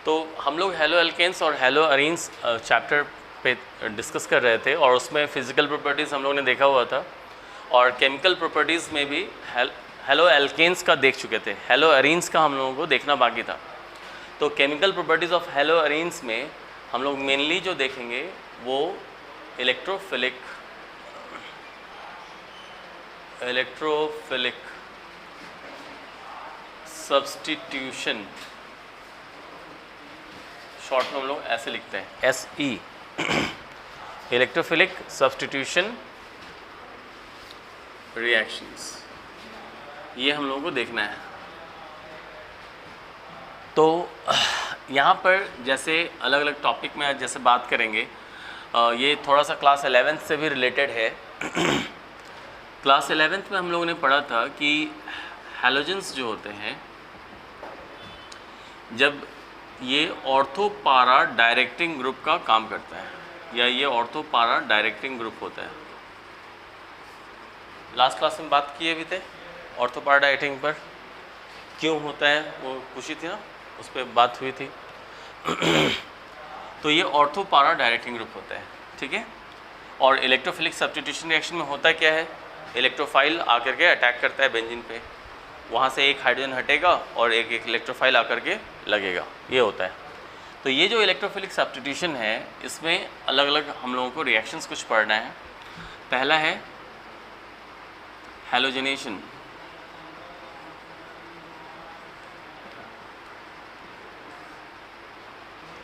तो हम लोग हेलो एल्केन्स और हेलो अरीन्स चैप्टर पे डिस्कस कर रहे थे और उसमें फ़िज़िकल प्रॉपर्टीज़ हम लोगों ने देखा हुआ था और केमिकल प्रॉपर्टीज़ में भी हेलो एल्केन्स का देख चुके थे। हेलो अरीन्स का हम लोगों को देखना बाकी था। तो chemical properties of hello arenes में हम लोग मेनली जो देखेंगे वो इलेक्ट्रोफिलिक सब्स्टिट्यूशन, शॉर्ट में हम लोग ऐसे लिखते हैं SE, इलेक्ट्रोफिलिक सब्स्टिट्यूशन रिएक्शंस, ये हम लोगों को देखना है। तो यहाँ पर जैसे अलग अलग टॉपिक में जैसे बात करेंगे, ये थोड़ा सा क्लास 11th से भी रिलेटेड है। क्लास 11th में हम लोगों ने पढ़ा था कि हैलोजेंस जो होते हैं, जब ये ऑर्थो पारा डायरेक्टिंग ग्रुप का काम करता है या ये ऑर्थो पारा डायरेक्टिंग ग्रुप होता है। लास्ट क्लास में बात किए भी थे ऑर्थो पारा डायरेक्टिंग पर क्यों होता है, वो पूछी थी ना, उस पर बात हुई थी। तो ये ऑर्थो पारा डायरेक्टिंग ग्रुप होता है, ठीक है। और इलेक्ट्रोफिलिक सब्स्टिट्यूशन रिएक्शन में होता क्या है, इलेक्ट्रोफाइल आकर के अटैक करता है बेंजीन पे, वहाँ से एक हाइड्रोजन हटेगा और एक इलेक्ट्रोफाइल आकर के लगेगा, ये होता है। तो ये जो इलेक्ट्रोफिलिक सब्स्टिट्यूशन है, इसमें अलग अलग हम लोगों को रिएक्शंस कुछ पढ़ना है। पहला है हैलोजनेशन।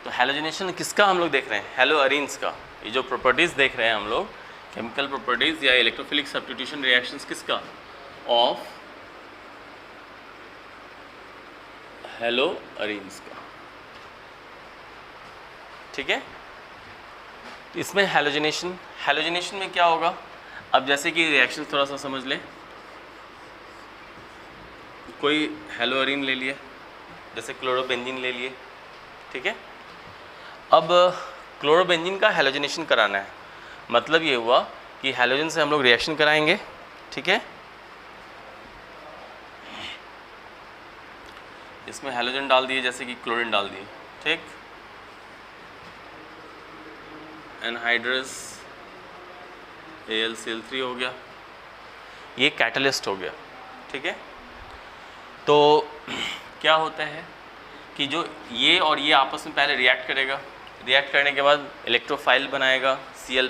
तो हैलोजनेशन किसका हम लोग देख रहे हैं, हेलो अरीन्स का। ये जो प्रॉपर्टीज़ देख रहे हैं हम लोग, केमिकल प्रॉपर्टीज़ या इलेक्ट्रोफिलिक सब्स्टिट्यूशन रिएक्शंस किसका, ऑफ हेलो अरीन्स का, ठीक है। तो इसमें हैलोजनेशन में क्या होगा, अब जैसे कि रिएक्शन थोड़ा सा समझ लें। कोई हेलो अरीन ले लिए, जैसे क्लोरोबेंजीन ले लिए, ठीक है। अब क्लोरोबेंजीन का हैलोजनेशन कराना है, मतलब ये हुआ कि हैलोजन से हम लोग रिएक्शन कराएंगे, ठीक है। इसमें हैलोजन डाल दिए, जैसे कि क्लोरीन डाल दिए, ठीक। एनहाइड्रस AlCl3 हो गया, ये कैटलिस्ट हो गया, ठीक है। तो क्या होता है कि जो ये और ये आपस में पहले रिएक्ट करेगा, रिएक्ट करने के बाद इलेक्ट्रोफाइल बनाएगा Cl+,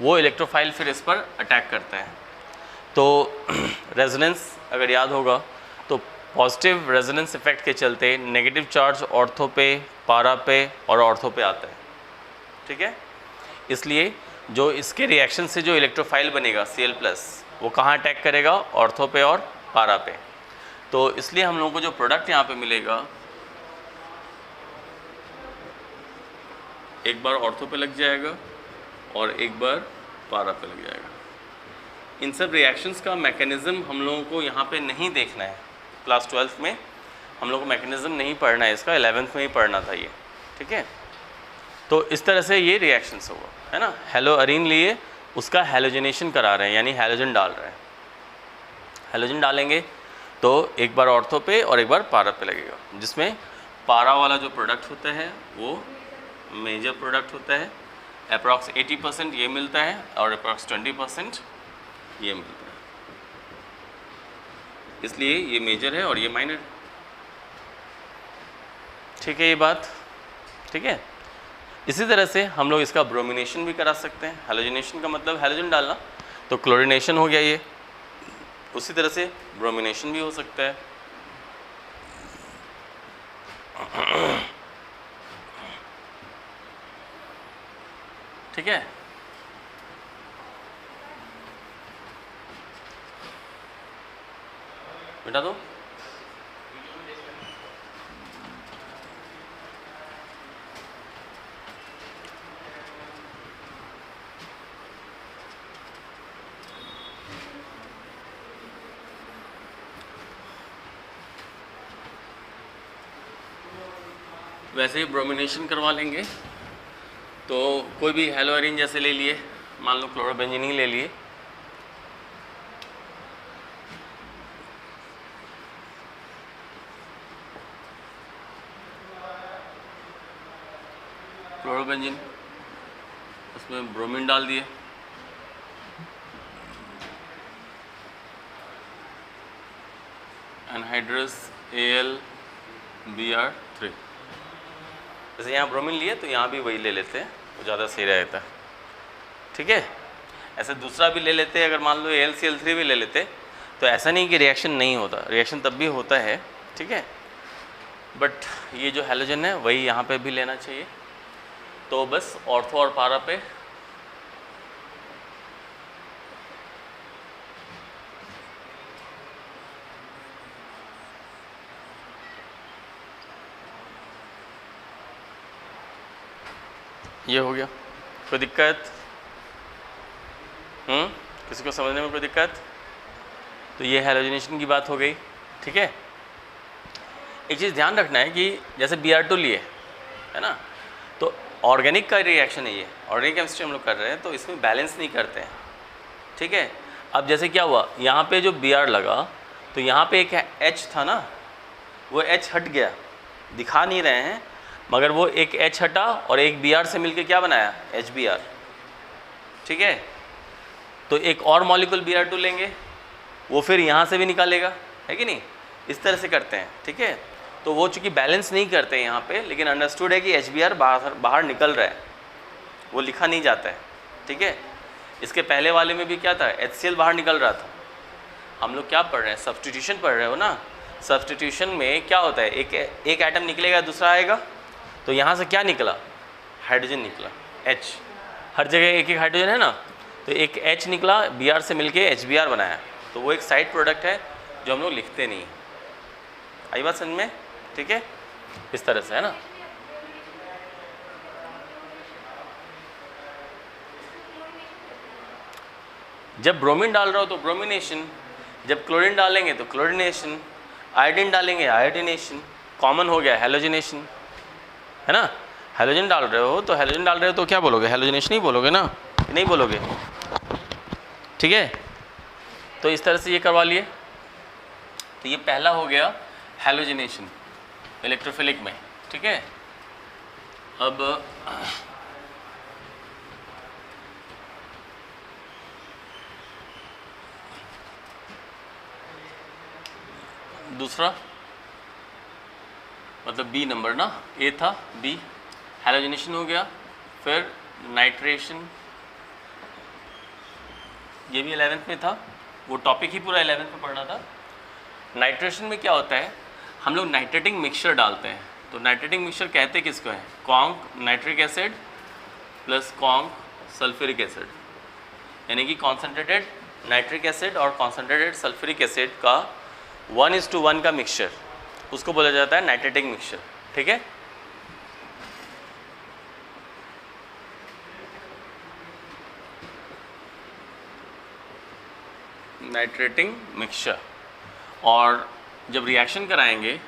वो इलेक्ट्रोफाइल फिर इस पर अटैक करता है। तो रेजोनेंस अगर याद होगा तो पॉजिटिव रेजोनेंस इफेक्ट के चलते नेगेटिव चार्ज ऑर्थो पे, पारा पे और ऑर्थो पे आता है, ठीक है। इसलिए जो इसके रिएक्शन से जो इलेक्ट्रोफाइल बनेगा Cl+, वो कहाँ अटैक करेगा, ऑर्थो पे और पारा पे। तो इसलिए हम लोगों को जो प्रोडक्ट यहाँ पे मिलेगा, एक बार ऑर्थो पे लग जाएगा और एक बार पारा पे लग जाएगा। इन सब रिएक्शंस का मैकेनिज़्म हम लोगों को यहाँ पे नहीं देखना है। क्लास 12th में हम लोग को मैकेनिज़्म नहीं पढ़ना है, इसका 11th में ही पढ़ना था ये, ठीक है। तो इस तरह से ये रिएक्शंस होगा, है ना। हेलो अरीन लिए, उसका हैलोजनेशन करा रहे हैं, यानी हैलोजन डाल रहे हैं। हैलोजन डालेंगे तो एक बार ऑर्थो पे और एक बार पारा पे लगेगा, जिसमें पारा वाला जो प्रोडक्ट होता है वो मेजर प्रोडक्ट होता है। अप्रॉक्स 80% ये मिलता है और अप्रॉक्स 20% ये मिलता है, इसलिए ये मेजर है और ये माइनर, ठीक है। ये बात ठीक है। इसी तरह से हम लोग इसका ब्रोमिनेशन भी करा सकते हैं। हैलोजनेशन का मतलब हैलोजन डालना, तो क्लोरीनेशन हो गया ये। उसी तरह से ब्रोमिनेशन भी हो सकता है। ठीक है। बेटा दो, वैसे ही ब्रोमिनेशन करवा लेंगे। तो कोई भी हेलो अरीन जैसे ले लिए, मान लो क्लोरोबेंजीन ही ले लिए, क्लोरोबेंजीन, उसमें ब्रोमीन डाल दिए, एनहाइड्रस AlBr3। जैसे यहाँ ब्रोमीन लिए तो यहाँ भी वही ले लेते हैं, वो ज़्यादा सही रहता है। ठीक है, ऐसे दूसरा भी ले लेते हैं, अगर मान लो AlCl3 भी ले लेते तो ऐसा नहीं कि रिएक्शन नहीं होता, रिएक्शन तब भी होता है। ठीक है, बट ये जो हैलोजन है वही यहाँ पे भी लेना चाहिए। तो बस ऑर्थो और पारा पे ये हो गया। कोई दिक्कत? किसी को समझने में कोई दिक्कत? तो ये हैलोजिनेशन की बात हो गई। ठीक है, एक चीज़ ध्यान रखना है कि जैसे Br2 लिए है ना, तो ऑर्गेनिक का रिएक्शन है ये, ऑर्गेनिक केमिस्ट्री हम लोग कर रहे हैं, तो इसमें बैलेंस नहीं करते हैं। ठीक है, अब जैसे क्या हुआ, यहाँ पे जो Br लगा तो यहाँ पे एक H था ना, वो H हट गया, दिखा नहीं रहे हैं मगर वो एक H हटा और एक Br से मिलके क्या बनाया, HBr। ठीक है, तो एक और मॉलिक्यूल Br2 लेंगे, वो फिर यहाँ से भी निकालेगा, है कि नहीं, इस तरह से करते हैं। ठीक है, तो वो चूँकि बैलेंस नहीं करते हैं यहाँ पे, लेकिन अंडरस्टूड है कि HBr बाहर निकल रहा है, वो लिखा नहीं जाता है। ठीक है, इसके पहले वाले में भी क्या था, HCl बाहर निकल रहा था। हम लोग क्या पढ़ रहे हैं, सब्स्टिट्यूशन पढ़ रहे हो ना। सब्स्टिट्यूशन में क्या होता है, एक एटम निकलेगा, दूसरा आएगा, तो यहाँ से क्या निकला, हाइड्रोजन निकला, H, हर जगह एक एक हाइड्रोजन है ना, तो एक H निकला, Br से मिलके HBr बनाया, तो वो एक साइड प्रोडक्ट है जो हम लोग लिखते नहीं। आई बात समझ में? ठीक है, इस तरह से है ना। जब ब्रोमीन डाल रहा हो तो ब्रोमिनेशन, जब क्लोरीन डालेंगे तो क्लोरीनेशन, आयोडीन डालेंगे आयोडीनेशन, कॉमन हो गया हैलोजिनेशन, है ना। हैलोजन डाल रहे हो तो हैलोजन डाल रहे हो तो क्या बोलोगे, हैलोजिनेशन ही बोलोगे ना, नहीं बोलोगे। ठीक है, तो इस तरह से ये करवा लिए। तो ये पहला हो गया हैलोजिनेशन इलेक्ट्रोफिलिक में। ठीक है, अब दूसरा मतलब बी नंबर ना, ए था, बी हैलोजिनेशन हो गया, फिर नाइट्रेशन, ये भी 11th में था, वो टॉपिक ही पूरा 11th में पढ़ना था। नाइट्रेशन में क्या होता है, हम लोग नाइट्रेटिंग मिक्सचर डालते हैं। तो नाइट्रेटिंग मिक्सचर कहते किसको है, conc nitric acid plus conc sulphuric acid, यानी कि कॉन्सेंट्रेटेड नाइट्रिक एसिड और कॉन्सेंट्रेटेड सल्फ्यूरिक एसिड का 1:1 का मिक्सचर, उसको बोला जाता है नाइट्रेटिंग मिक्सचर। ठीक है, नाइट्रेटिंग मिक्सचर। और जब रिएक्शन कराएंगे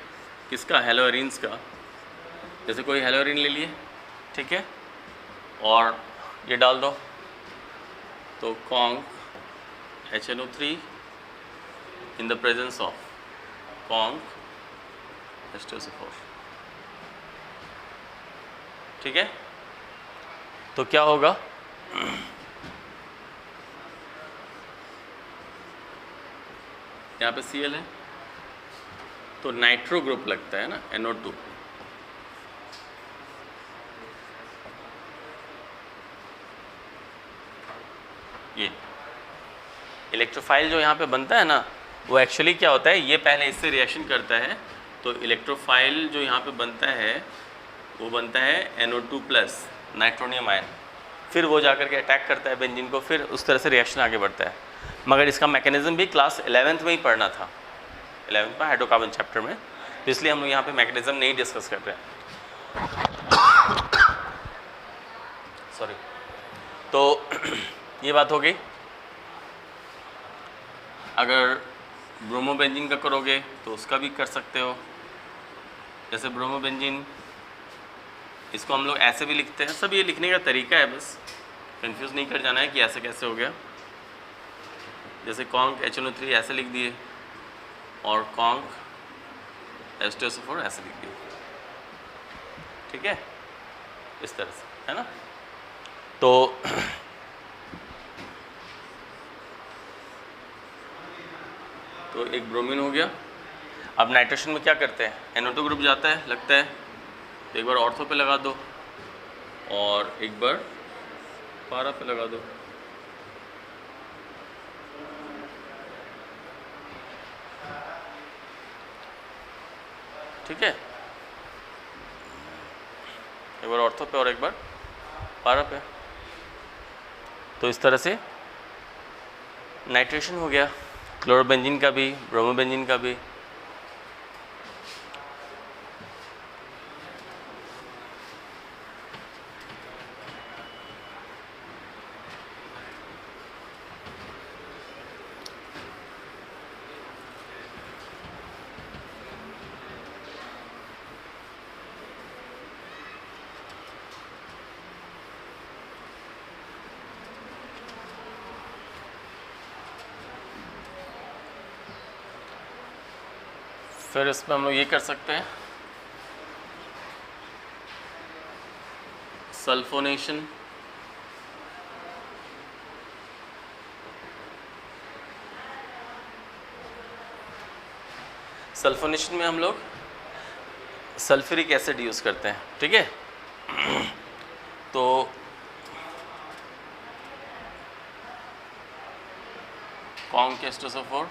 किसका, हेलोअरीन्स का, जैसे कोई हेलोअरीन ले लिए, ठीक है, और ये डाल दो, तो conc HNO3 in the presence of conc H2SO4। ठीक है, तो क्या होगा, यहाँ पे Cl है तो नाइट्रो ग्रुप लगता है ना, NO2। ये इलेक्ट्रोफाइल जो यहाँ पे बनता है ना, वो एक्चुअली क्या होता है, ये पहले इससे रिएक्शन करता है, तो इलेक्ट्रोफाइल जो यहाँ पे बनता है वो बनता है NO2+ नाइट्रोनियम आयन, फिर वो जाकर के अटैक करता है बेंजीन को, फिर उस तरह से रिएक्शन आगे बढ़ता है। मगर इसका मैकेनिज्म भी क्लास 11th में ही पढ़ना था, 11th में हाइड्रोकार्बन चैप्टर में, तो इसलिए हम लोग यहाँ पे मैकेनिज्म नहीं डिस्कस कर रहे हैं। सॉरी, तो ये बात हो गई। अगर ब्रोमोबेंजीन का करोगे तो उसका भी कर सकते हो, जैसे ब्रोमोबेंजीन, इसको हम लोग ऐसे भी लिखते हैं, सब ये लिखने का तरीका है, बस कंफ्यूज नहीं कर जाना है कि ऐसे कैसे हो गया। जैसे कॉन्क HNO3 ऐसे लिख दिए और कॉन्क H2SO4 ऐसे लिख दिए। ठीक है, इस तरह से, है ना। तो तो एक ब्रोमीन हो गया। अब नाइट्रेशन में क्या करते हैं, NO2 ग्रुप जाता है, लगता है, तो एक बार ऑर्थो पे लगा दो और एक बार पारा पे लगा दो। ठीक है, एक बार ऑर्थो पे और एक बार पारा पे। तो इस तरह से नाइट्रेशन हो गया, क्लोरोबेंजीन का भी, ब्रोमोबेंजीन का भी। फिर इसमें हम लोग ये कर सकते हैं, सल्फोनेशन। सल्फोनेशन में हम लोग सल्फ्यूरिक एसिड यूज़ करते हैं, ठीक है। तो कॉन्क H2SO4,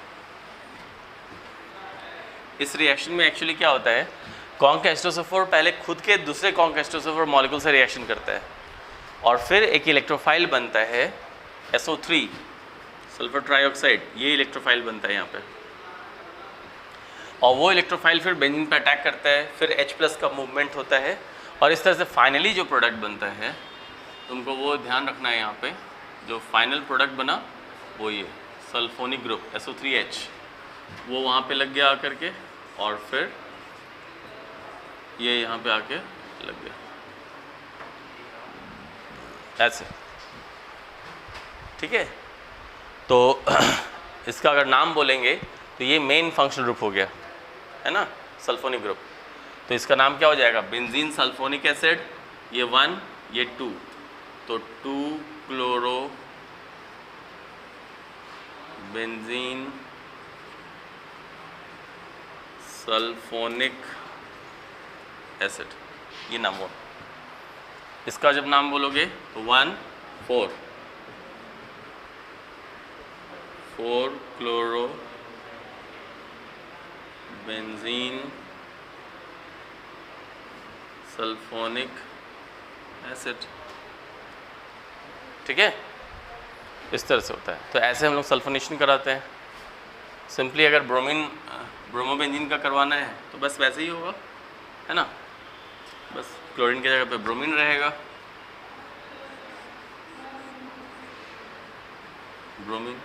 इस रिएक्शन में एक्चुअली क्या होता है, कॉन्क H2SO4 पहले खुद के दूसरे कॉन्क H2SO4 मॉलिक्यूल से रिएक्शन करता है और फिर एक इलेक्ट्रोफाइल बनता है SO3, सल्फर ट्राइऑक्साइड, ये इलेक्ट्रोफाइल बनता है यहाँ पे, और वो इलेक्ट्रोफाइल फिर बेंजीन पे अटैक करता है, फिर H+ का मूवमेंट होता है और इस तरह से फाइनली जो प्रोडक्ट बनता है, तुमको वो ध्यान रखना है यहाँ पे, जो फाइनल प्रोडक्ट बना वो ये सल्फोनिक ग्रुप SO3H, वो वहाँ पे लग गया आकर के और फिर ये यहाँ पे आके लग गया, ऐसे, ठीक है। तो इसका अगर नाम बोलेंगे तो ये मेन फंक्शनल ग्रुप हो गया, है ना, सल्फोनिक ग्रुप। तो इसका नाम क्या हो जाएगा, बेंजीन सल्फोनिक एसिड, ये 1 ये 2, तो 2 क्लोरो बेंजीन सल्फोनिक एसिड, ये नाम हो। इसका जब नाम बोलोगे तो 1 4 क्लोरो बेंजीन सल्फोनिक एसिड, ठीक है। इस तरह से होता है। तो ऐसे हम लोग सल्फोनेशन कराते हैं। सिंपली अगर ब्रोमोबेंजीन का करवाना है तो बस वैसे ही होगा, है ना, बस क्लोरीन की जगह पे ब्रोमीन रहेगा, ब्रोमीन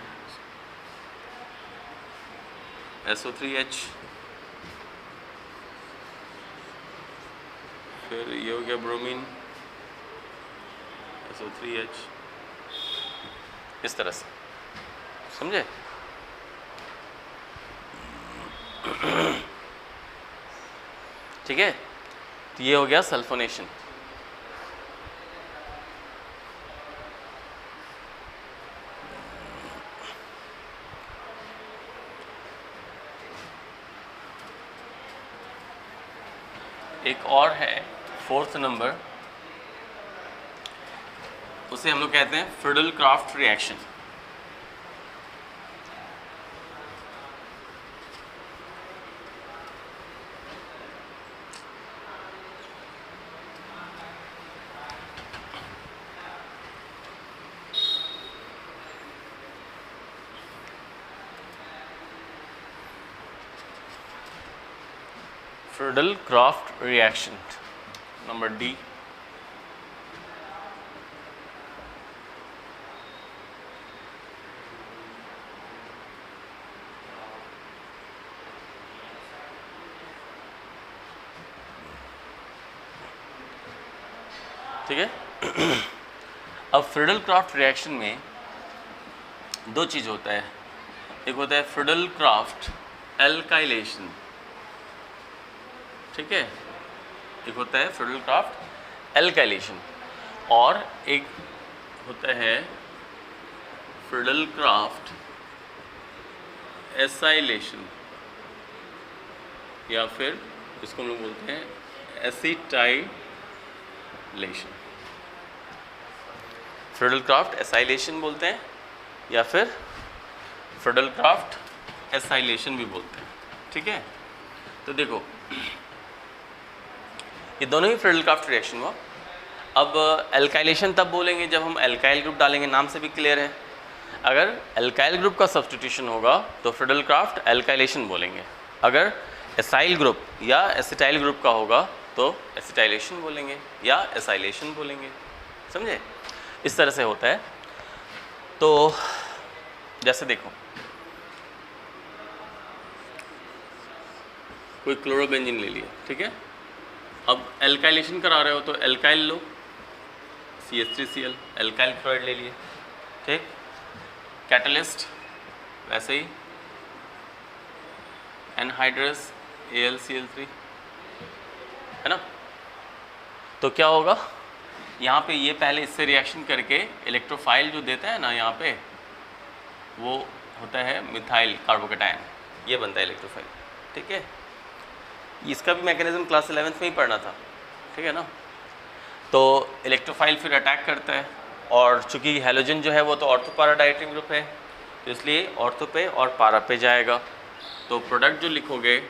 SO3H, फिर ये हो गया ब्रोमीन SO3H, इस तरह से, समझे। ठीक है, तो ये हो गया सल्फोनेशन। एक और है 4th नंबर, उसे हम लोग कहते हैं Friedel-craft reaction. Friedel-craft reaction number D. ठीक है। अब फ्रिडल-क्राफ्ट रिएक्शन में दो चीज़ होता है, एक होता है फ्रिडल-क्राफ्ट एल्काइलेशन, ठीक है, एक होता है फ्रिडल-क्राफ्ट एल्काइलेशन, और एक होता है फ्रिडल-क्राफ्ट एसाइलेशन, या फिर इसको हम लोग बोलते हैं एसिटाइलेशन। फ्रिडल-क्राफ्ट एसाइलेशन बोलते हैं या फिर फ्रिडल-क्राफ्ट एसाइलेशन भी बोलते हैं, ठीक है। तो देखो ये दोनों ही फ्रिडल-क्राफ्ट रिएक्शन हुआ। अब एल्काइलेशन तब बोलेंगे जब हम एल्काइल ग्रुप डालेंगे, नाम से भी क्लियर है। अगर एल्काइल ग्रुप का सब्स्टिट्यूशन होगा तो फ्रिडल-क्राफ्ट एल्काइलेशन बोलेंगे, अगर एसाइल ग्रुप या एसिटाइल ग्रुप का होगा तो एसिटाइलेशन बोलेंगे या एसाइलेशन बोलेंगे, समझे। इस तरह से होता है। तो जैसे देखो कोई क्लोरोबेंजीन ले लिया, ठीक है। अब एल्काइलेशन करा रहे हो तो एल्काइल लो, CH3Cl, एल्काइल क्लोराइड ले लिए, ठीक। कैटलिस्ट वैसे ही एनहाइड्रस AlCl3, है ना। तो क्या होगा, यहाँ पे ये पहले इससे रिएक्शन करके इलेक्ट्रोफाइल जो देता है ना, यहाँ पे वो होता है मिथाइल कार्बोकेटायन, ये बनता है इलेक्ट्रोफाइल, ठीक है। इसका भी मैकेनिज्म क्लास 11th में ही पढ़ना था, ठीक है ना। तो इलेक्ट्रोफाइल फिर अटैक करता है, और चूंकि हैलोजन जो है वो तो ऑर्थो पैरा डायट्रिन ग्रुप है, तो इसलिए ऑर्थो पे और पारा पे जाएगा। तो प्रोडक्ट जो लिखोगे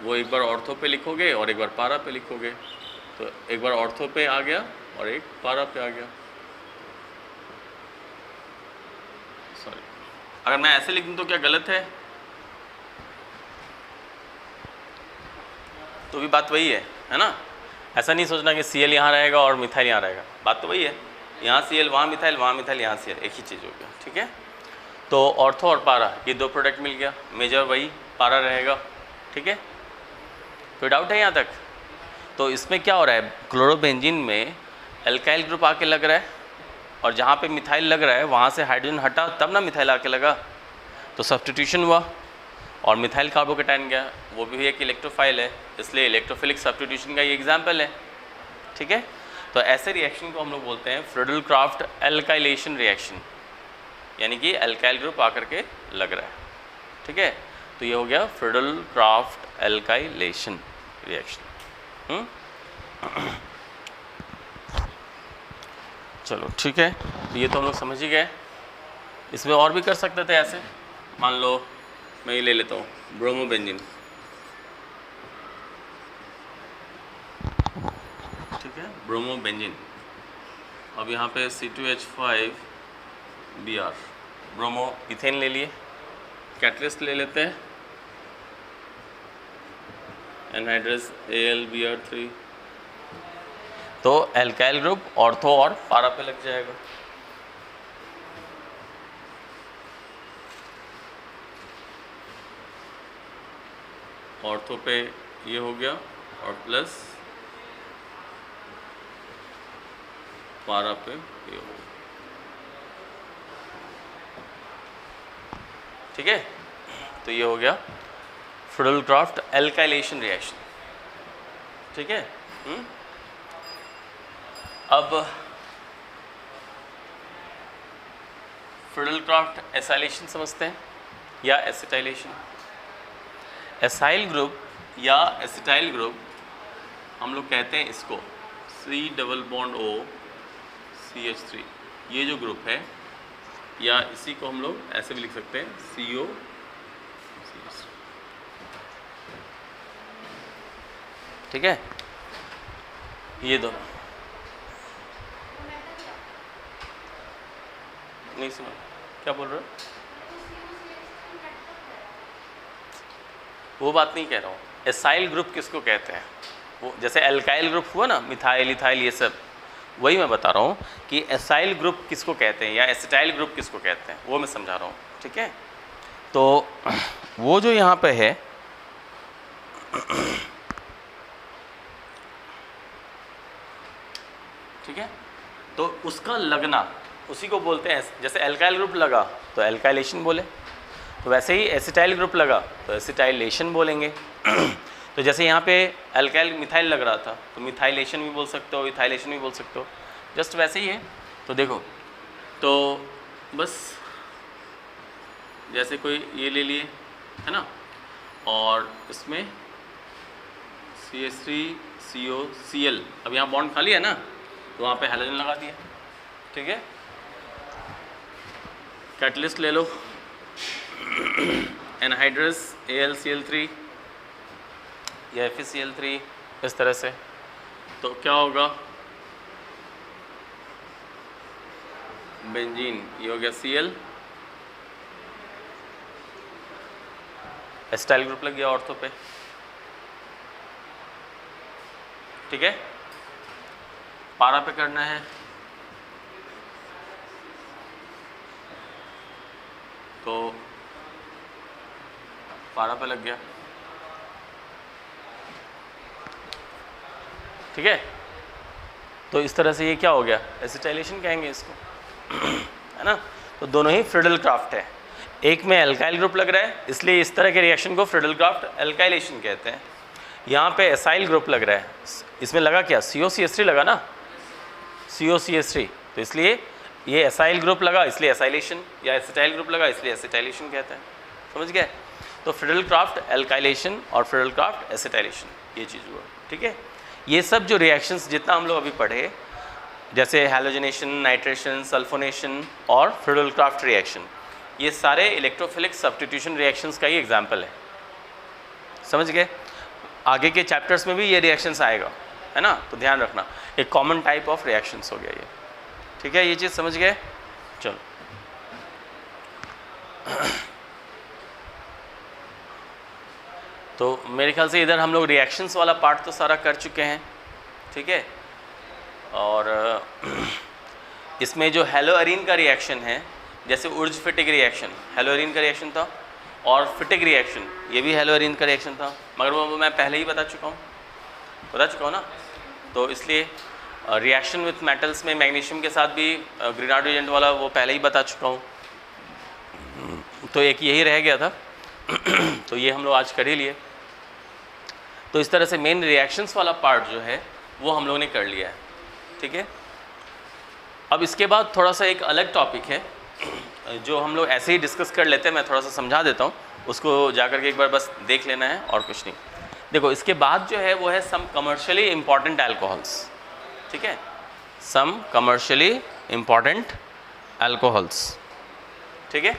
वो एक बार ऑर्थो पे लिखोगे और एक बार पारा पे लिखोगे, तो एक बार ऑर्थो पे आ गया और एक पारा पे आ गया। सॉरी, अगर मैं ऐसे लिख दूँ तो क्या गलत है? तो भी बात वही है ना। ऐसा नहीं सोचना कि Cl यहाँ रहेगा और मिथाइल यहाँ रहेगा, बात तो वही है। यहाँ Cl, वहाँ मिथाइल, वहाँ मिथाइल, यहाँ Cl, एक ही चीज़ हो गया, ठीक है। तो ऑर्थो और पारा ये दो प्रोडक्ट मिल गया, मेजर वही पारा रहेगा, ठीक है। कोई डाउट है यहाँ तक? तो इसमें क्या हो रहा है, क्लोरोबेंजीन में एल्काइल ग्रुप आके लग रहा है, और जहाँ पे मिथाइल लग रहा है वहाँ से हाइड्रोजन हटा तब ना मिथाइल आके लगा, तो सब्स्टिट्यूशन हुआ और मिथाइल कार्बोकेटायन गया, वो भी एक इलेक्ट्रोफाइल है, इसलिए इलेक्ट्रोफिलिक सब्स्टिट्यूशन का ये एग्जाम्पल है, ठीक है। तो ऐसे रिएक्शन को हम लोग बोलते हैं फ्रिडल-क्राफ्ट एल्काइलेशन रिएक्शन, यानी कि एल्काइल ग्रुप आकर के लग रहा है, ठीक है। तो ये हो गया फ्रिडल-क्राफ्ट एल्काइलेशन रिएक्शन। चलो ठीक है, ये तो हम लोग समझ ही गए। इसमें और भी कर सकते थे ऐसे, मान लो मैं ये ले लेता हूँ ब्रोमोबेंजीन, ठीक है, ब्रोमोबेंजीन। अब यहाँ पे C2H5Br, ब्रोमो इथेन ले लिए, कैटलिस्ट ले लेते हैं एनहाइड्रस AlBr3, तो एल्काइल ग्रुप ऑर्थो और पारा पे लग जाएगा। ऑर्थो पे ये हो गया और प्लस पारा पे ये हो गया, ठीक है। तो ये हो गया फ्रिडल-क्राफ्ट एल्काइलेशन रिएक्शन, ठीक है। अब फ्रिडल-क्राफ्ट एसाइलेशन समझते हैं या एसिटाइलेशन। एसाइल ग्रुप या एसिटाइल ग्रुप हम लोग कहते हैं इसको C+O CH3, ये जो ग्रुप है, या इसी को हम लोग ऐसे भी लिख सकते हैं CO, ठीक है। ये दोनों नहीं सुना, क्या बोल रहे हो? वो बात नहीं कह रहा हूँ। एसाइल ग्रुप किसको कहते हैं, वो जैसे एल्काइल ग्रुप हुआ ना, मिथाइल इथाइल ये सब, वही मैं बता रहा हूँ कि एसाइल ग्रुप किसको कहते हैं या एसिटाइल ग्रुप किसको कहते हैं, वो मैं समझा रहा हूँ, ठीक है। तो वो जो यहाँ पे है ठीक है, तो उसका लगना उसी को बोलते हैं, जैसे एल्काइल ग्रुप लगा तो एल्काइलेशन बोले, तो वैसे ही एसिटाइल ग्रुप लगा तो एसिटाइलेशन बोलेंगे। तो जैसे यहाँ पे अल्काइल मिथाइल लग रहा था तो मिथाइलेशन भी बोल सकते हो, इथाइलेशन भी बोल सकते हो, जस्ट वैसे ही है। तो देखो, तो बस जैसे कोई ये ले लिए है ना, और इसमें CH3COCl, अब यहाँ बॉन्ड खाली है ना, तो वहाँ पे हैलोजन लगा दिया, ठीक है। कैटलिस्ट ले लो, एनहाइड्रस AlCl3 या FeCl3, इस तरह से। तो क्या होगा, बेंजीन, ये हो गया Cl, एसिटाइल ग्रुप लग गया ऑर्थो पे, ठीक है। पारा पे करना है तो पारा पे लग गया, ठीक है। तो इस तरह से ये क्या हो गया, एसिटाइलेशन कहेंगे इसको, है ना। तो दोनों ही फ्रिडल क्राफ्ट है, एक में एल्काइल ग्रुप लग रहा है इसलिए इस तरह के रिएक्शन को फ्रिडल क्राफ्ट एल्काइलेशन कहते हैं। यहाँ पे एसाइल ग्रुप लग रहा है, इसमें लगा क्या, COCH3 लगा ना, COCH3, तो इसलिए ये एसाइल ग्रुप लगा इसलिए एसाइलेशन, या एसिटाइल ग्रुप लगा इसलिए एसिटाइलेशन कहते हैं, समझ गए। तो फ्रिडल क्राफ्ट एल्काइलेशन और फ्रिडल क्राफ्ट एसिटाइलेशन, ये चीज़ हुआ, ठीक है। ये सब जो रिएक्शंस जितना हम लोग अभी पढ़े, जैसे हैलोजनेशन, नाइट्रेशन, सल्फोनेशन और फ्रिडल क्राफ्ट रिएक्शन, ये सारे इलेक्ट्रोफिलिक सब्स्टिट्यूशन रिएक्शंस का ही एग्जाम्पल है, समझ गए। आगे के चैप्टर्स में भी ये रिएक्शंस आएगा, है ना, तो ध्यान रखना, एक कॉमन टाइप ऑफ रिएक्शंस हो गया ये, ठीक है। ये चीज़ समझ गए, चलो। तो मेरे ख्याल से इधर हम लोग रिएक्शंस वाला पार्ट तो सारा कर चुके हैं, ठीक है। और इसमें जो हेलोअरीन का रिएक्शन है, जैसे उर्ज फिटिक रिएक्शन हेलोअरीन का रिएक्शन था, और फिटिक रिएक्शन ये भी हेलोअरीन का रिएक्शन था, मगर वो मैं पहले ही बता चुका हूँ ना। तो इसलिए रिएक्शन विथ मेटल्स में मैग्नीशियम के साथ भी ग्रीनार्ड एजेंट वाला वो पहले ही बता चुका हूँ, तो एक यही रह गया था। तो ये हम लोग आज कर ही लिए। तो इस तरह से मेन रिएक्शंस वाला पार्ट जो है वो हम लोगों ने कर लिया है, ठीक है। अब इसके बाद थोड़ा सा एक अलग टॉपिक है जो हम लोग ऐसे ही डिस्कस कर लेते हैं, मैं थोड़ा सा समझा देता हूँ, उसको जाकर के एक बार बस देख लेना है और कुछ नहीं। देखो, इसके बाद जो है वो है सम कमर्शियली इम्पॉर्टेंट अल्कोहल्स, ठीक है, सम कमर्शियली इम्पॉर्टेंट अल्कोहल्स, ठीक है।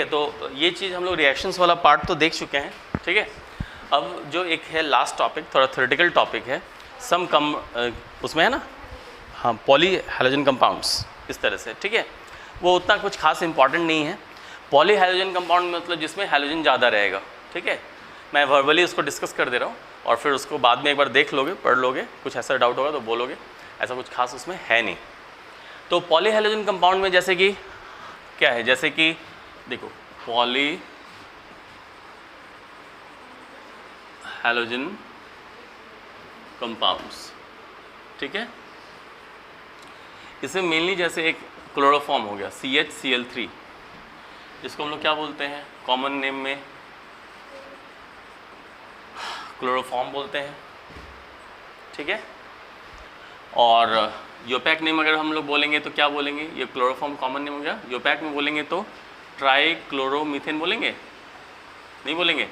तो ये चीज़ हम लोग रिएक्शंस वाला पार्ट तो देख चुके हैं, ठीक है। अब जो एक है लास्ट टॉपिक, थोड़ा थ्योरेटिकल टॉपिक है, उसमें है ना, हाँ, पॉली हैलोजन कंपाउंड्स, इस तरह से, ठीक है। वो उतना कुछ खास इंपॉर्टेंट नहीं है। पॉली हैलोजन कंपाउंड मतलब जिसमें हैलोजन ज़्यादा रहेगा, ठीक है। मैं वर्बली उसको डिस्कस कर दे रहा हूँ और फिर उसको बाद में एक बार देख लोगे, पढ़ लोगे, कुछ ऐसा डाउट होगा तो बोलोगे, ऐसा कुछ खास उसमें है नहीं। तो पॉली हैलोजन कंपाउंड में जैसे कि क्या है, जैसे कि देखो, पॉली हैलोजन कंपाउंड्स, ठीक है। इसमें मेनली जैसे एक क्लोरोफॉर्म हो गया CHCl3, जिसको हम लोग क्या बोलते हैं, कॉमन नेम में क्लोरोफॉर्म बोलते हैं, ठीक है। और यूपैक नेम अगर हम लोग बोलेंगे तो क्या बोलेंगे, ये क्लोरोफॉर्म कॉमन नेम हो गया। यूपैक में बोलेंगे तो ट्राइक्लोरोमीथेन बोलेंगे, नहीं बोलेंगे,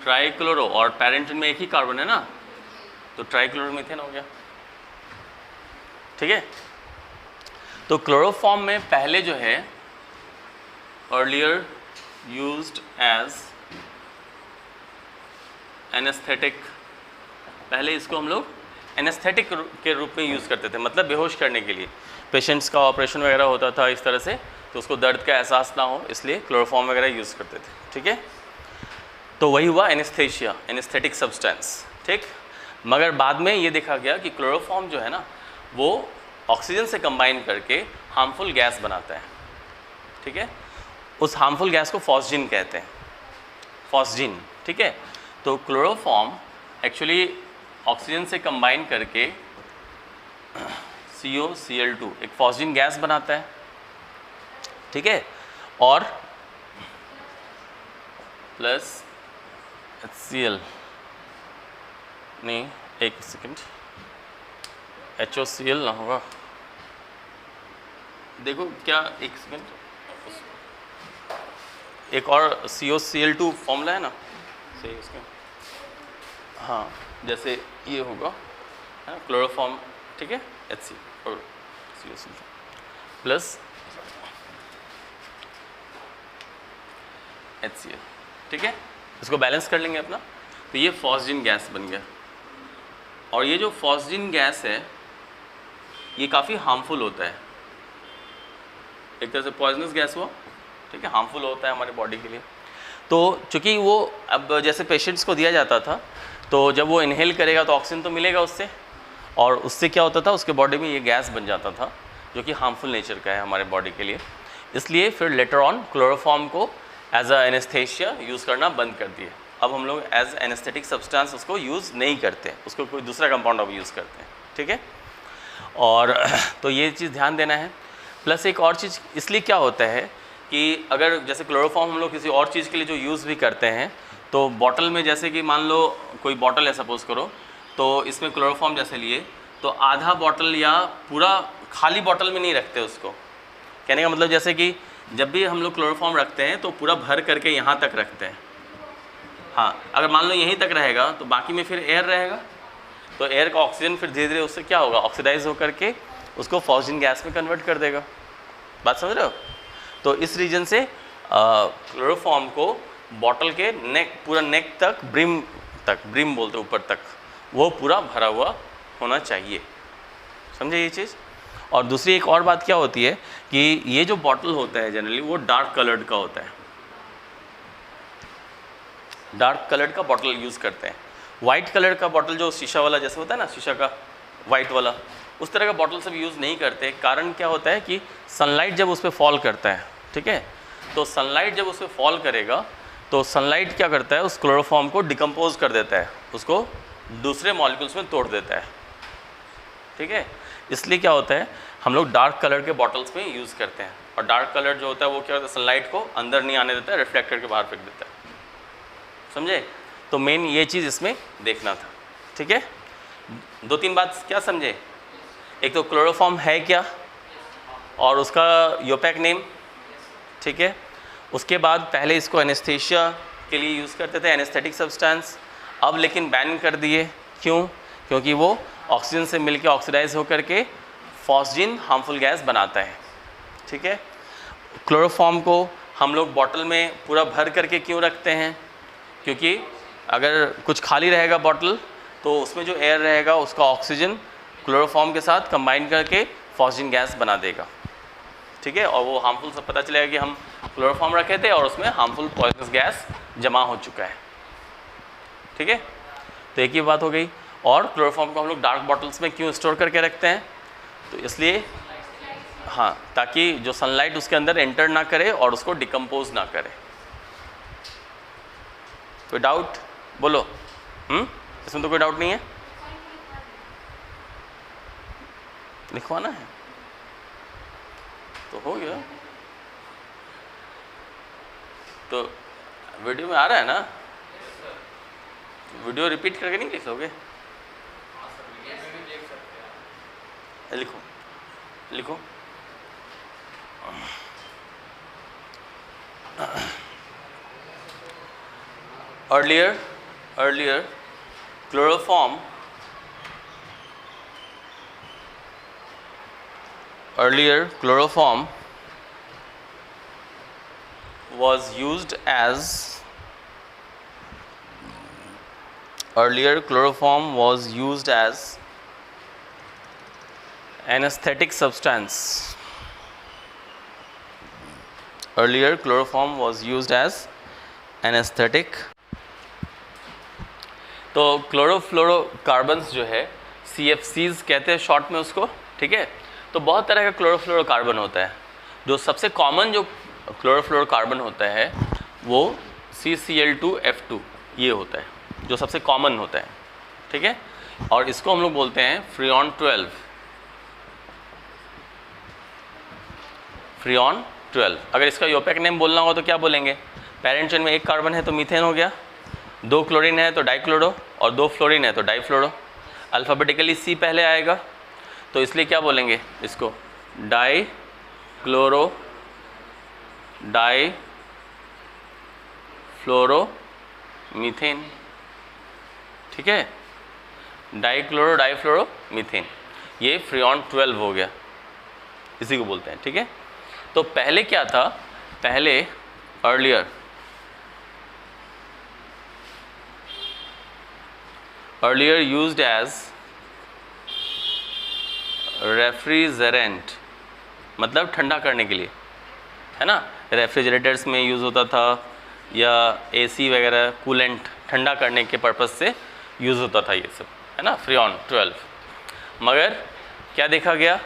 ट्राइक्लोरो, और पैरेंटन में एक ही कार्बन है ना, तो ट्राइक्लोरोमीथेन हो गया, ठीक है। तो क्लोरोफॉर्म में पहले जो है अर्लियर यूज्ड एज एनेस्थेटिक, पहले इसको हम लोग एनेस्थेटिक के रूप में यूज़ करते थे, मतलब बेहोश करने के लिए। पेशेंट्स का ऑपरेशन वगैरह होता था इस तरह से, तो उसको दर्द का एहसास ना हो इसलिए क्लोरोफॉर्म वगैरह यूज़ करते थे, ठीक है। तो वही हुआ एनेस्थेशिया, एनेस्थेटिक सब्सटेंस, ठीक। मगर बाद में ये देखा गया कि क्लोरोफॉर्म जो है ना, वो ऑक्सीजन से कंबाइन करके हार्मफुल गैस बनाता है, ठीक है। उस हार्मफुल गैस को फॉस्जिन कहते हैं, फॉस्जिन, ठीक है। तो क्लोरोफॉर्म एक्चुअली ऑक्सीजन से कंबाइन करके COCl2 एक फॉस्जिन गैस बनाता है, ठीक है, और प्लस HCl नहीं, एक सेकंड, HOCl ना होगा, देखो क्या, एक सेकंड, एक और COCl2 फॉर्मूला है ना सही उसका, हाँ जैसे ये होगा है क्लोरोफॉर्म, ठीक है, HC और COCl प्लस HCl, ठीक है, इसको बैलेंस कर लेंगे अपना, तो ये फॉस्जिन गैस बन गया। और ये जो फॉस्जिन गैस है ये काफ़ी हार्मफुल होता है, एक तरह से पॉइजनस गैस हुआ, ठीक है, हार्मफुल होता है हमारे बॉडी के लिए। तो चूँकि वो अब जैसे पेशेंट्स को दिया जाता था, तो जब वो इनहेल करेगा तो ऑक्सीजन तो मिलेगा उससे, और उससे क्या होता था, उसके बॉडी में ये गैस बन जाता था जो कि हार्मफुल नेचर का है हमारे बॉडी के लिए। इसलिए फिर लेटर ऑन क्लोरोफॉर्म को एज अ एनेस्थेशिया यूज़ करना बंद कर दिए। अब हम लोग एज एनेस्थेटिक सब्सटेंस उसको यूज़ नहीं करते, उसको कोई दूसरा कंपाउंड अब यूज़ करते हैं, ठीक है। और तो ये चीज़ ध्यान देना है। प्लस एक और चीज़, इसलिए क्या होता है कि अगर जैसे क्लोरोफॉर्म हम लोग किसी और चीज़ के लिए जो यूज़ भी करते हैं, तो बॉटल में जैसे कि मान लो कोई बॉटल है सपोज़ करो, तो इसमें क्लोरोफॉर्म जैसे लिए, तो आधा बॉटल या पूरा खाली बॉटल में नहीं रखते उसको। कहने का मतलब जैसे कि जब भी हम लोग क्लोरोफॉर्म रखते हैं तो पूरा भर करके यहाँ तक रखते हैं। हाँ, अगर मान लो यहीं तक रहेगा तो बाकी में फिर एयर रहेगा, तो एयर का ऑक्सीजन फिर धीरे धीरे उससे क्या होगा, ऑक्सीडाइज होकर के उसको फॉस्जिन गैस में कन्वर्ट कर देगा। बात समझ रहे हो? तो इस रीजन से क्लोरोफॉर्म को बॉटल के नेक, पूरा नेक तक, ब्रिम बोलते ऊपर तक, वो पूरा भरा हुआ होना चाहिए। समझे ये चीज़? और दूसरी एक और बात क्या होती है कि ये जो बॉटल होता है जनरली वो डार्क कलर्ड का होता है, डार्क कलर्ड का बॉटल यूज़ करते हैं। वाइट कलर का बॉटल जो शीशा वाला जैसे होता है ना, शीशा का वाइट वाला, उस तरह का बॉटल सब यूज़ नहीं करते। कारण क्या होता है कि सनलाइट जब उस पर फॉल करता है, ठीक है, तो सनलाइट जब उस पर फॉल करेगा तो सनलाइट क्या करता है, उस क्लोरोफॉर्म को डिकम्पोज कर देता है, उसको दूसरे मॉलिक्यूल्स में तोड़ देता है, ठीक है। इसलिए क्या होता है, हम लोग डार्क कलर के बॉटल्स में यूज़ करते हैं। और डार्क कलर जो होता है वो क्या होता है, सनलाइट को अंदर नहीं आने देता है, रिफ्लेक्ट करके बाहर फेंक देता है। समझे? तो मेन ये चीज़ इसमें देखना था, ठीक है। 2-3 बात क्या समझे? एक तो क्लोरोफॉर्म है क्या और उसका यूपैक नेम, ठीक है। उसके बाद पहले इसको एनेस्थेशिया के लिए यूज़ करते थे, एनेस्थेटिक सब्सटेंस, अब लेकिन बैन कर दिए। क्यों? क्योंकि वो ऑक्सीजन से मिलकर ऑक्सीडाइज होकर के फॉस्जिन हार्मफुल गैस बनाता है, ठीक है। क्लोरोफॉर्म को हम लोग बॉटल में पूरा भर करके क्यों रखते हैं? क्योंकि अगर कुछ खाली रहेगा बॉटल तो उसमें जो एयर रहेगा उसका ऑक्सीजन क्लोरोफॉर्म के साथ कंबाइन करके फॉस्जिन गैस बना देगा, ठीक है। और वो हार्मफुल सब पता चलेगा कि हम क्लोरोफॉर्म रखे थे और उसमें हार्मफुल पॉइजनस गैस जमा हो चुका है, ठीक है। तो एक ही बात हो गई। और क्लोरोफॉर्म को हम लोग डार्क बॉटल्स में क्यों स्टोर करके रखते हैं? तो इसलिए, हाँ, ताकि जो सनलाइट उसके अंदर एंटर ना करे और उसको डिकम्पोज ना करे। कोई डाउट बोलो? इसमें तो कोई डाउट नहीं है, लिखवाना है तो हो गया। तो वीडियो में आ रहा है ना, वीडियो रिपीट करके नहीं लिखोगे? लिखो लिखो। earlier chloroform was used as anesthetic substance. Earlier chloroform was used as anesthetic. तो क्लोरोफ्लोरोकार्बन्स जो है CFCs कहते हैं शॉर्ट में उसको, ठीक है। तो बहुत तरह का क्लोरोफ्लोरोकार्बन होता है। जो सबसे कॉमन जो क्लोरोफ्लोरोकार्बन होता है वो CCl2F2 ये होता है, जो सबसे कॉमन होता है, ठीक है। और इसको हम लोग बोलते हैं फ्रियॉन 12। अगर इसका यूपैक नेम बोलना हो तो क्या बोलेंगे? पेरेंट चेन में एक कार्बन है तो मीथेन हो गया, 2 क्लोरीन है तो डाइक्लोरो, और 2 फ्लोरीन है तो डाइफ्लोरो। अल्फ़ाबेटिकली C पहले आएगा, तो इसलिए क्या बोलेंगे इसको, डाई क्लोरो डाई फ्लोरो मीथेन। ठीक है, डाइक्लोरो डाइफ्लोरो मीथेन, ये फ्रियॉन 12 हो गया, इसी को बोलते हैं। ठीक है, तो पहले क्या था, पहले earlier used as रेफ्रिजरेंट, मतलब ठंडा करने के लिए, है ना, रेफ्रिजरेटर्स में यूज़ होता था, या AC वगैरह कूलेंट ठंडा करने के पर्पज़ से यूज़ होता था ये सब, है ना, फ्रियॉन 12। मगर क्या देखा गया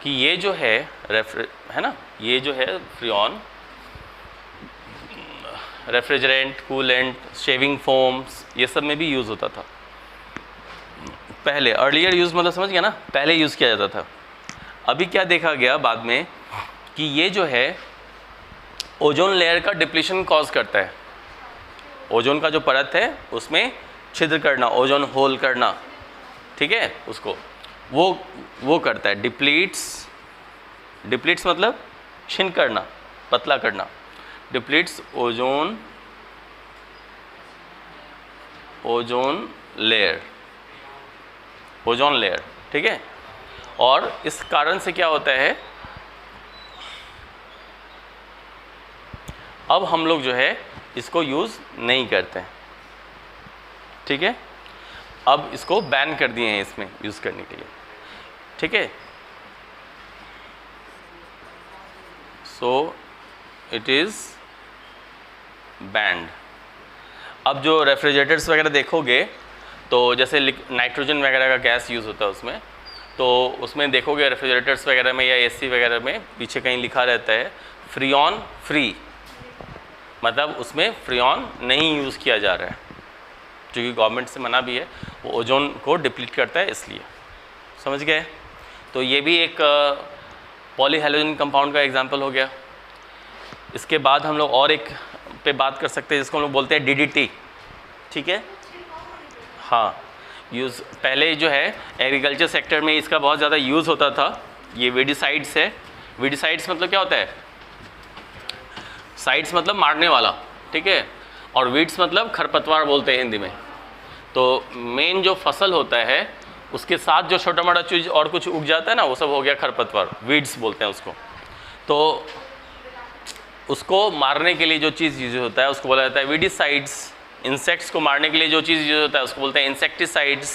कि ये जो है है ना, ये जो है freon refrigerant, coolant, shaving foams, ये सब में भी यूज़ होता था पहले। अर्लियर यूज़ मतलब समझ गया ना, पहले यूज़ किया जाता था। अभी क्या देखा गया बाद में कि ये जो है ओजोन लेयर का डिप्लीशन कॉज करता है। ओजोन का जो परत है उसमें छिद्र करना, ओजोन होल करना, ठीक है, उसको वो करता है, डिप्लीट्स मतलब क्षीण करना, पतला करना, डिप्लीट्स ओजोन लेयर, ठीक है। और इस कारण से क्या होता है, अब हम लोग जो है इसको यूज़ नहीं करते हैं, ठीक है, अब इसको बैन कर दिए हैं इसमें यूज़ करने के लिए, ठीक है। So it is band. अब जो रेफ्रिजरेटर्स वगैरह देखोगे तो जैसे नाइट्रोजन वगैरह का गैस यूज़ होता है उसमें, तो उसमें देखोगे रेफ्रिजरेटर्स वगैरह में या AC वगैरह में पीछे कहीं लिखा रहता है फ्रियॉन फ्री, मतलब उसमें फ्रियॉन नहीं यूज़ किया जा रहा है, क्योंकि गवर्नमेंट से मना भी है, वो ओजोन को डिप्लीट करता है इसलिए। समझ गए? तो ये भी एक पॉलीहेलोजन कंपाउंड का एग्जांपल हो गया। इसके बाद हम लोग और एक पे बात कर सकते हैं जिसको हम लोग बोलते हैं DDT, ठीक है। हाँ, यूज़ पहले जो है एग्रीकल्चर सेक्टर में इसका बहुत ज़्यादा यूज़ होता था। ये वीडिसाइड्स है। वीडिसाइड्स मतलब क्या होता है, साइड्स मतलब मारने वाला, ठीक है, और वीड्स मतलब खरपतवार बोलते हैं हिंदी में। तो मेन जो फसल होता है उसके साथ जो छोटा मोटा चीज़ और कुछ उग जाता है ना, वो सब हो गया खरपतवार, वीड्स बोलते हैं उसको। तो उसको मारने के लिए जो चीज़ यूज होता है उसको बोला जाता है वीडिसाइड्स। इंसेक्ट्स को मारने के लिए जो चीज़ यूज होता है उसको बोलते हैं इंसेक्टिसाइड्स।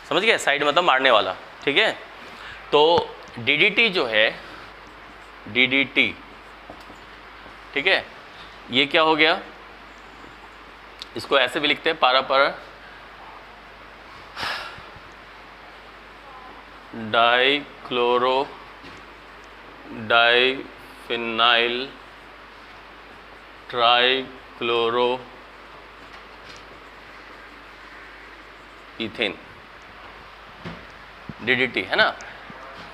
समझ गए? साइड मतलब मारने वाला, ठीक है। तो DDT जो है, DDT, ठीक है, ये क्या हो गया, इसको ऐसे भी लिखते हैं पारा dichloro diphenyl trichloro ethane, DDT, है ना।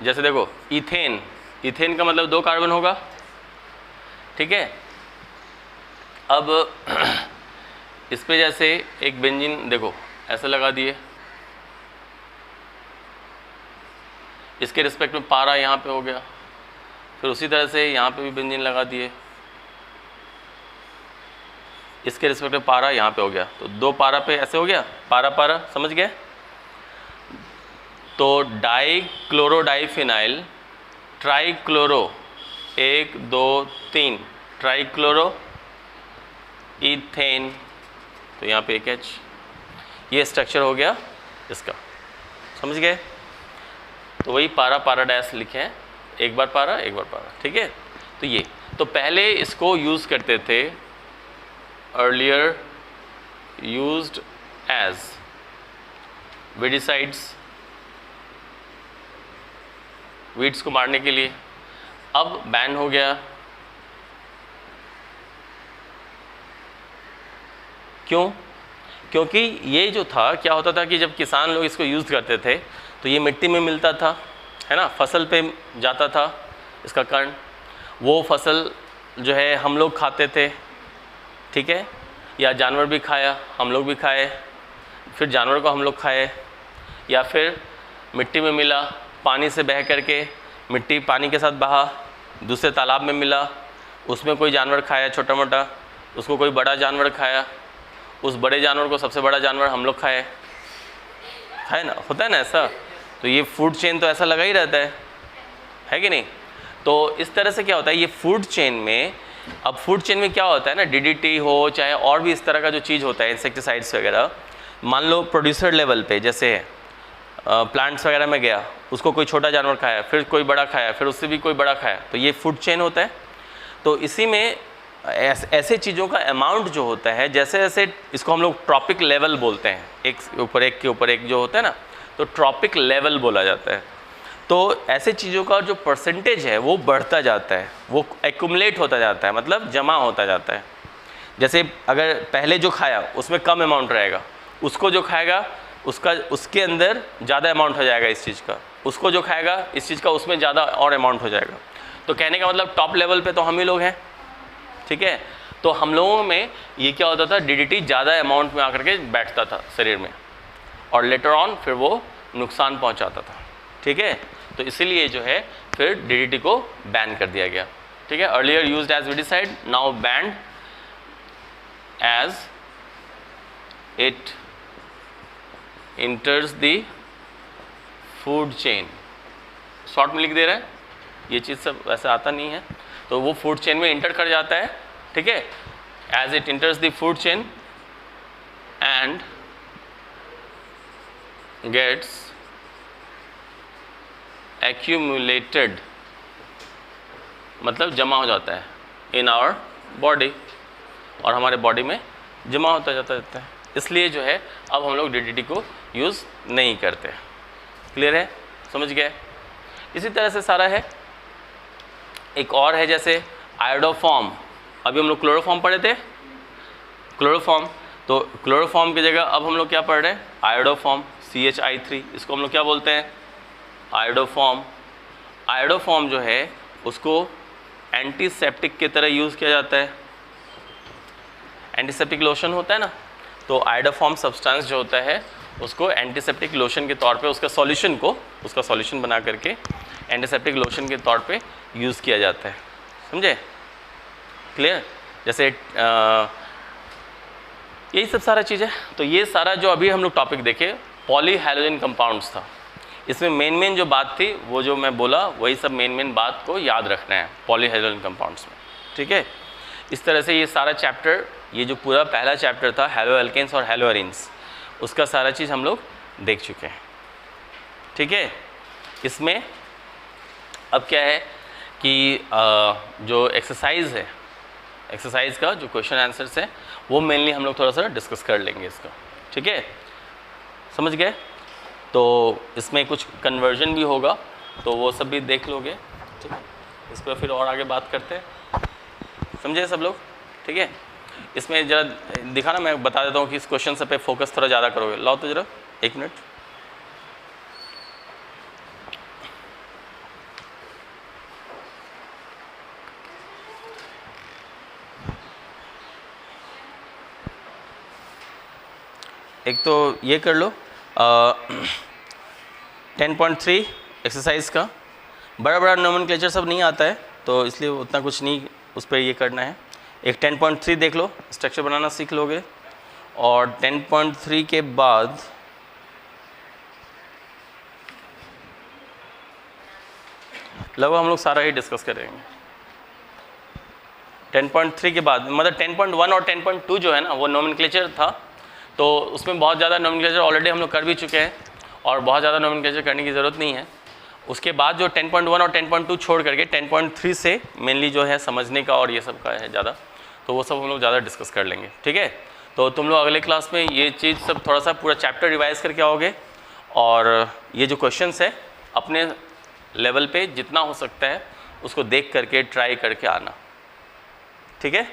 जैसे देखो इथेन का मतलब 2 कार्बन होगा, ठीक है। अब इस पे जैसे एक बेंजीन देखो ऐसे लगा दिए, इसके रिस्पेक्ट में पारा यहाँ पे हो गया, फिर उसी तरह से यहाँ पे भी बेंजीन लगा दिए, इसके रिस्पेक्ट में पारा यहाँ पे हो गया, तो 2 पारा पे ऐसे हो गया, पारा, समझ गए। तो dichloro diphenyl trichloro 1 2 3 trichloro ethane, तो यहाँ पे एक H, ये स्ट्रक्चर हो गया इसका। समझ गए? तो वही पारा डैश लिखे हैं, एक बार पारा, ठीक है। तो ये तो पहले इसको यूज़ करते थे, earlier used as weedicides, weeds को मारने के लिए, अब बैन हो गया। क्यों? क्योंकि ये जो था, क्या होता था कि जब किसान लोग इसको यूज़ करते थे तो ये मिट्टी में मिलता था, है ना, फसल पे जाता था इसका कण, वो फसल जो है हम लोग खाते थे, ठीक है। या जानवर भी खाया, हम लोग भी खाए, फिर जानवर को हम लोग खाए, या फिर मिट्टी में मिला, पानी से बह करके मिट्टी पानी के साथ बहा, दूसरे तालाब में मिला, उसमें कोई जानवर खाया छोटा मोटा, उसको कोई बड़ा जानवर खाया, उस बड़े जानवर को सबसे बड़ा जानवर हम लोग खाए ना, होता है ना ऐसा। तो ये फूड चेन तो ऐसा लगा ही रहता है कि नहीं। तो इस तरह से क्या होता है ये फूड चेन में, अब फूड चेन में क्या होता है ना, डीडीटी हो चाहे और भी इस तरह का जो चीज़ होता है इंसेक्टिसाइड्स वगैरह, मान लो प्रोड्यूसर लेवल पे जैसे प्लांट्स वगैरह में गया, उसको कोई छोटा जानवर खाया, फिर कोई बड़ा खाया, फिर उससे भी कोई बड़ा खाया, तो ये फूड चेन होता है। तो इसी में ऐसे चीज़ों का अमाउंट जो होता है, जैसे जैसे इसको हम लोग ट्रॉपिक लेवल बोलते हैं, एक ऊपर एक के ऊपर एक जो होता है ना, तो ट्रॉपिक लेवल बोला जाता है। तो ऐसे चीज़ों का जो परसेंटेज है वो बढ़ता जाता है, वो एक्यूमुलेट होता जाता है, मतलब जमा होता जाता है। जैसे अगर पहले जो खाया उसमें कम अमाउंट रहेगा, उसको जो खाएगा उसके अंदर ज़्यादा अमाउंट हो जाएगा इस चीज़ का, उसको जो खाएगा इस चीज़ का उसमें ज़्यादा और अमाउंट हो जाएगा। तो कहने का मतलब टॉप लेवल पे तो हम ही लोग हैं, ठीक है। तो हम लोगों में ये क्या होता था, डीडीटी ज़्यादा अमाउंट में आकर के बैठता था शरीर में, और लेटर ऑन फिर वो नुकसान पहुंचाता था, ठीक है। तो इसीलिए जो है फिर डीडीटी को बैन कर दिया गया, ठीक है। Earlier used as weedicide, now banned as it enters the food chain. Short में लिख दे रहा है, ये चीज़ सब वैसे आता नहीं है, तो वो फूड चेन में इंटर कर जाता है, ठीक है। As it enters the food chain and gets accumulated, मतलब जमा हो जाता है इन आवर बॉडी, और हमारे बॉडी में जमा होता जाता रहता है। इसलिए जो है अब हम लोग डीडीटी को यूज़ नहीं करते। क्लियर है, समझ गए। इसी तरह से सारा है। एक और है जैसे आयोडोफॉर्म, अभी हम लोग क्लोरोफॉर्म पढ़े थे, क्लोरोफॉर्म, तो क्लोरोफॉर्म की जगह अब हम लोग क्या पढ़ रहे हैं, आयोडोफॉर्म, CH3, इसको हम लोग क्या बोलते हैं, आयोडोफॉर्म। आयोडोफॉर्म जो है उसको एंटीसेप्टिक की तरह यूज़ किया जाता है। एंटीसेप्टिक लोशन होता है ना, तो आयोडोफॉर्म सब्सटेंस जो होता है उसको एंटीसेप्टिक लोशन के तौर पे उसका सॉल्यूशन बना करके एंटीसेप्टिक लोशन के तौर पे यूज़ किया जाता है, समझे। क्लियर। जैसे यही सब सारा चीज़ है। तो ये सारा जो अभी हम लोग टॉपिक देखे पॉलीहैलोजन कंपाउंड्स था, इसमें मेन जो बात थी वो जो मैं बोला वही सब मेन बात को याद रखना है पॉलीहैलोजन कंपाउंड्स में, ठीक है। इस तरह से ये सारा चैप्टर, ये जो पूरा पहला चैप्टर था हैलो एल्केन्स और हैलो एरीन्स, उसका सारा चीज़ हम लोग देख चुके हैं, ठीक है। इसमें अब क्या है कि जो एक्सरसाइज है, एक्सरसाइज का जो क्वेश्चन आंसर्स है वो मेनली हम लोग थोड़ा सा डिस्कस कर लेंगे इसका, ठीक है, समझ गए। तो इसमें कुछ कन्वर्जन भी होगा, तो वो सब भी देख लोगे, ठीक है। इस पर फिर और आगे बात करते हैं, समझे सब लोग, ठीक है। इसमें ज़रा दिखाना, मैं बता देता हूँ कि इस क्वेश्चन से पे फोकस थोड़ा ज़्यादा करोगे। लाओ तो ज़रा 1 मिनट। एक तो ये कर लो 10.3 एक्सरसाइज का, बड़ा नोमेनक्लेचर सब नहीं आता है तो इसलिए उतना कुछ नहीं उस पर ये करना है। एक 10.3 देख लो, स्ट्रक्चर बनाना सीख लोगे, और 10.3 के बाद लगभग हम लोग सारा ही डिस्कस करेंगे। 10.3 के बाद मतलब 10.1 और 10.2 जो है ना वो नोमेनक्लेचर था, तो उसमें बहुत ज़्यादा नोमेनक्लेचर ऑलरेडी हम लोग कर भी चुके हैं और बहुत ज़्यादा नोमेनक्लेचर करने की ज़रूरत नहीं है। उसके बाद जो 10.1 और 10.2 छोड़ करके 10.3 से मेनली जो है समझने का और ये सब का है ज़्यादा, तो वो सब हम लोग ज़्यादा डिस्कस कर लेंगे, ठीक है। तो तुम लोग अगले क्लास में ये चीज़ सब थोड़ा सा पूरा चैप्टर रिवाइज करके आओगे, और ये जो क्वेश्चंस है अपने लेवल पे जितना हो सकता है उसको देख करके ट्राई करके आना, ठीक है।